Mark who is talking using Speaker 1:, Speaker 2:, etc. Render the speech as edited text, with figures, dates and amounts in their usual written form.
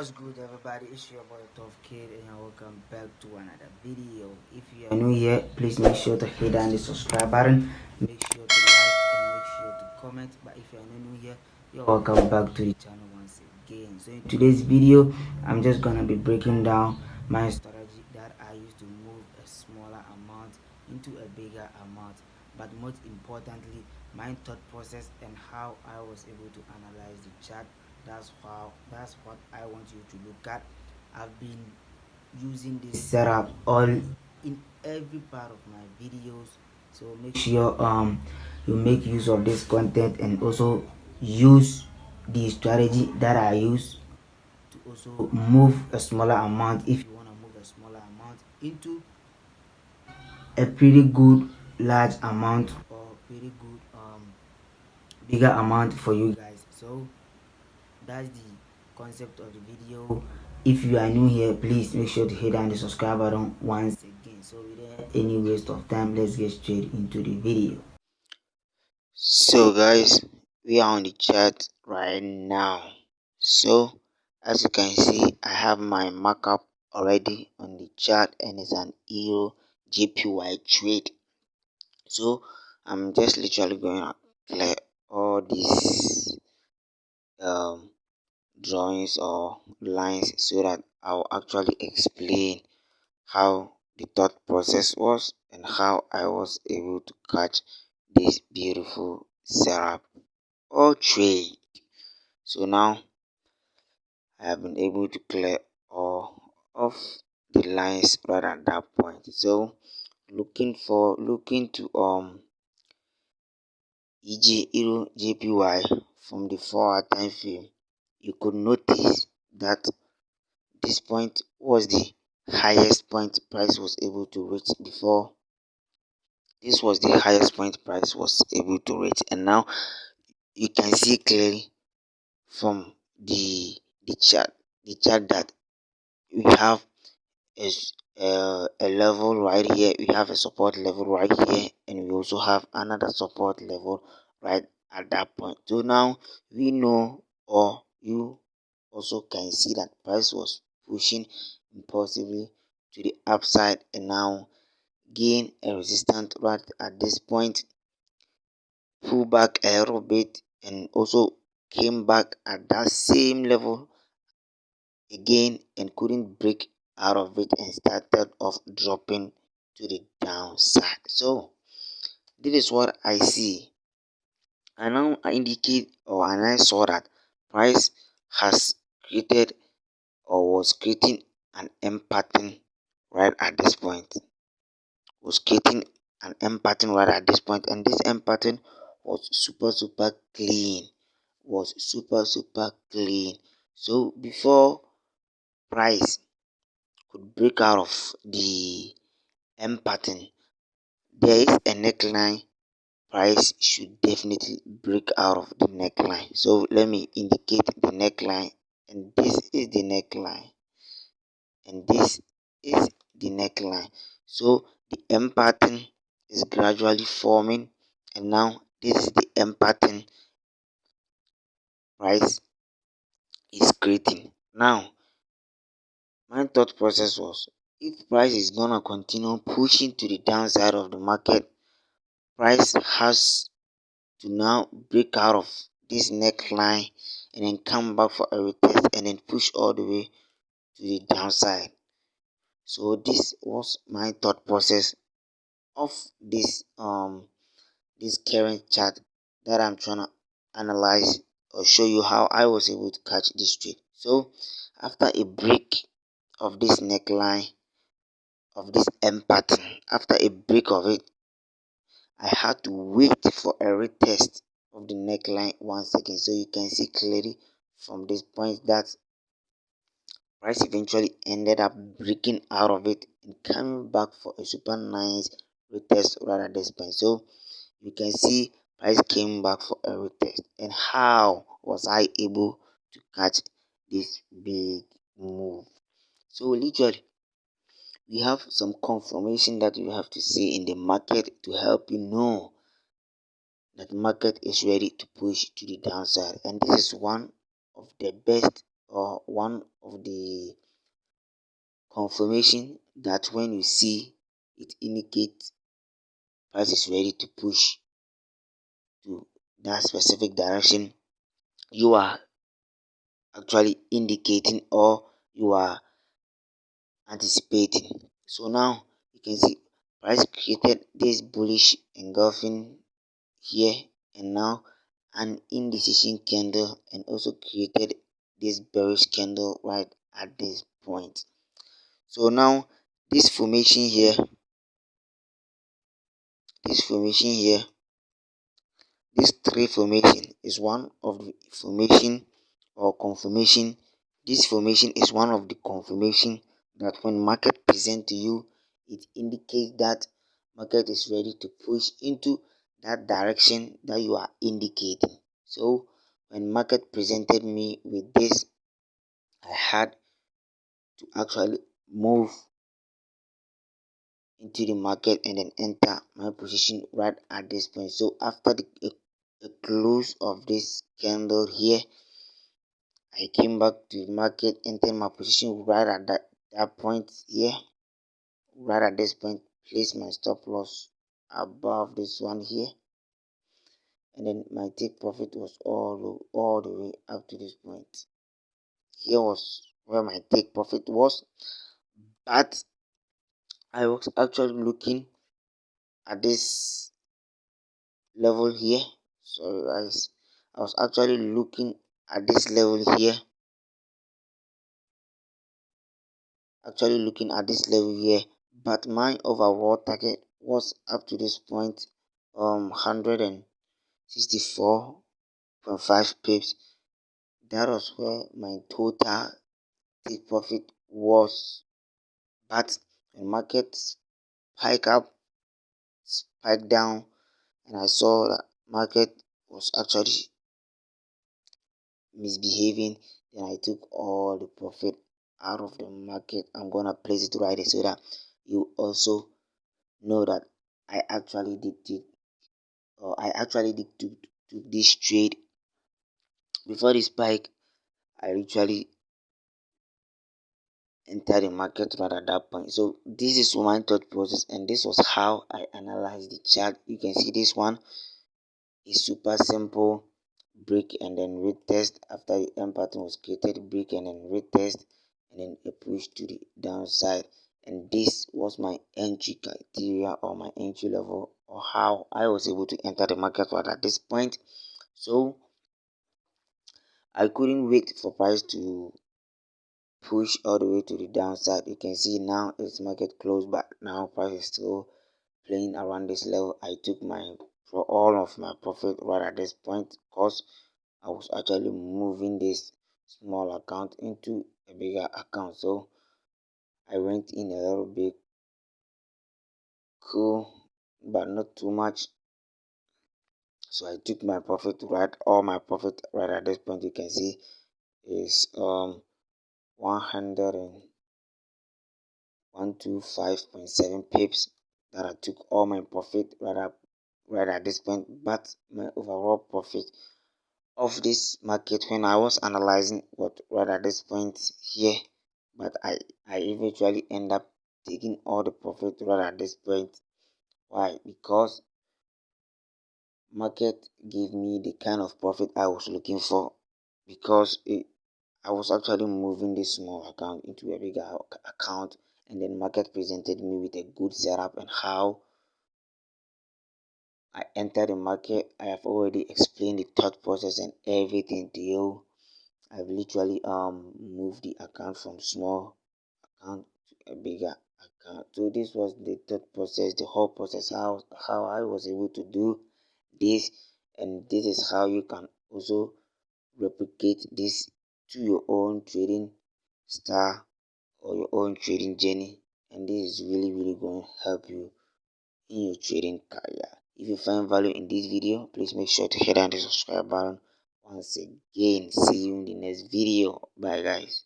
Speaker 1: What's good, everybody? It's your boy Tough Kid, and welcome back to another video. If you are new here, please make sure to hit down the subscribe button, make sure to like, and make sure to comment. But if you are not new here, you're welcome back to the channel once again. So in today's video, I'm just gonna be breaking down my strategy that I use to move a smaller amount into a bigger amount, but most importantly, my thought process and how I was able to analyze the chart. That's what I want you to look at. I've been using this setup all in every part of my videos, so make sure you make use of this content and also use the strategy that I use to also move a smaller amount. If you want to move a smaller amount into a pretty good large amount, or pretty good bigger amount for you guys. So that's the concept of the video. If you are new here, please make sure to hit down the subscribe button once again. So without any waste of time, let's get straight into the video. So guys, we are on the chart right now. So as you can see, I have my markup already on the chart, and it's an euro JPY trade. So I'm just literally going to clear all these drawings or lines so that I'll actually explain how the thought process was and how I was able to catch this beautiful setup or trade. So now I have been able to clear all of the lines right at that point. So looking to Euro JPY from the 4-hour time frame, you could notice that this point was the highest point price was able to reach before. This was the highest point price was able to reach, and now you can see clearly from the chart that we have is a level right here. We have a support level right here, and we also have another support level right at that point. So now we know, or you also can see, that price was pushing impulsively to the upside and now gain a resistance right at this point, pull back a little bit, and also came back at that same level again and couldn't break out of it and started off dropping to the downside. So this is what I see. And now I indicate, or and I saw that price has created or was creating an M pattern right at this point. Was creating an M pattern right at this point, and this M pattern was super clean. Was super clean. So before price could break out of the M pattern, there is a neckline. Price should definitely break out of the neckline. So let me indicate the neckline, and this is the neckline, and this is the neckline. So the M pattern is gradually forming, and now this is the M pattern price is creating. Now my thought process was, if price is gonna continue pushing to the downside of the market, price has to now break out of this neckline and then come back for a retest and then push all the way to the downside. So this was my thought process of this current chart that I'm trying to analyze or show you how I was able to catch this trade. So after a break of this neckline, of this M pattern, after a break of it, I had to wait for a retest of the neckline once again. So you can see clearly from this point that price eventually ended up breaking out of it and coming back for a super nice retest right at this point. So you can see price came back for a retest. And how was I able to catch this big move? So literally, we have some confirmation that you have to see in the market to help you know that the market is ready to push to the downside, and this is one of the best or one of the confirmation that when you see it indicates price is ready to push to that specific direction, you are actually indicating or you are anticipating. So now you can see price created this bullish engulfing here, and now an indecision candle, and also created this bearish candle right at this point. So now this formation here, this formation here, this three formation is one of the formation or confirmation. This formation is one of the confirmation that when market present to you, it indicates that market is ready to push into that direction that you are indicating. So when market presented me with this, I had to actually move into the market and then enter my position right at this point. So after the close of this candle here, I came back to the market, entered my position right at that point here, right at this point, place my stop loss above this one here, and then my take profit was all the way up to this point. Here was where my take profit was, but I was actually looking at this level here. So guys, I was actually looking at this level here, but my overall target was up to this point 164.5 pips. That was where my total take profit was. But when market spike up, spike down, and I saw that market was actually misbehaving, then I took all the profit out of the market. I'm gonna place it right here so that you also know that I actually took this trade before the spike. I literally entered the market right at that point. So this is my thought process, and this was how I analyzed the chart. You can see this one is super simple: break and then retest. After the M pattern was created, break and then retest, and then a push to the downside. And this was my entry criteria or my entry level, or how I was able to enter the market right at this point. So I couldn't wait for price to push all the way to the downside. You can see now it's market closed, but now price is still playing around this level. I took for all of my profit right at this point because I was actually moving this small account into a bigger account. So I went in a little bit cool, but not too much. So I took my profit all my profit right at this point. You can see is 125.7 pips that I took all my profit right at this point. But my overall profit of this market when I was analyzing what right at this point here, but I eventually end up taking all the profit right at this point. Why? Because market gave me the kind of profit I was looking for, because I was actually moving this small account into a bigger account, and then market presented me with a good setup. And how I entered the market, I have already explained the thought process and everything to you. I've literally moved the account from small account to a bigger account. So this was the thought process, the whole process, how I was able to do this. And this is how you can also replicate this to your own trading style or your own trading journey. And this is really going to help you in your trading career. If you find value in this video, please make sure to hit on the subscribe button. Once again, see you in the next video. Bye guys.